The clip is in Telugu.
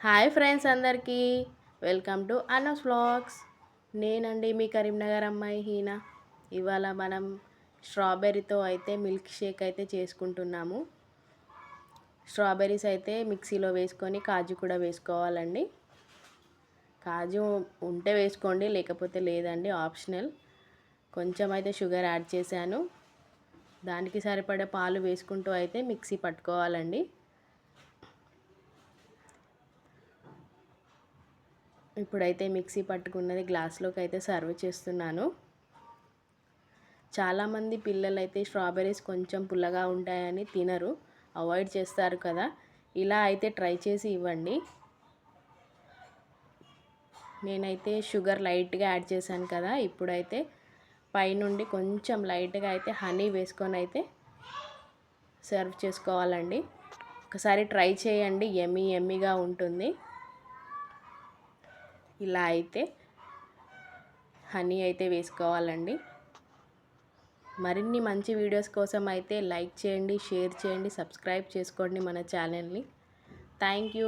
హాయ్ ఫ్రెండ్స్ అందరికీ వెల్కమ్ టు అన్నస్ వ్లాగ్స్. నేనండి మీ కరీంనగర్ అమ్మాయి హీనా. ఇవాళ మనం స్ట్రాబెర్రీతో అయితే మిల్క్ షేక్ అయితే చేసుకుంటున్నాము. స్ట్రాబెర్రీస్ అయితే మిక్సీలో వేసుకొని కాజు కూడా వేసుకోవాలండి. కాజు ఉంటే వేసుకోండి, లేకపోతే లేదండి, ఆప్షనల్. కొంచెం అయితే షుగర్ యాడ్ చేశాను. దానికి సరిపడే పాలు వేసుకుంటూ అయితే మిక్సీ పట్టుకోవాలండి. ఇప్పుడైతే మిక్సీ పట్టుకున్నది గ్లాస్లోకి అయితే సర్వ్ చేస్తున్నాను. చాలామంది పిల్లలు అయితే స్ట్రాబెర్రీస్ కొంచెం పుల్లగా ఉంటాయని తినరు, అవాయిడ్ చేస్తారు కదా. ఇలా అయితే ట్రై చేసి ఇవ్వండి. నేనైతే షుగర్ లైట్గా యాడ్ చేశాను కదా. ఇప్పుడైతే పైనుండి కొంచెం లైట్గా అయితే హనీ వేసుకొని అయితే సర్వ్ చేసుకోవాలండి. ఒకసారి ట్రై చేయండి, యమ్మీగా ఉంటుంది. ఇలా అయితే హనీ అయితే వేసుకోవాలండి. మరిన్ని మంచి వీడియోస్ కోసం అయితే లైక్ చేయండి, షేర్ చేయండి, సబ్స్క్రైబ్ చేసుకోండి మన ఛానల్ని. Thank you.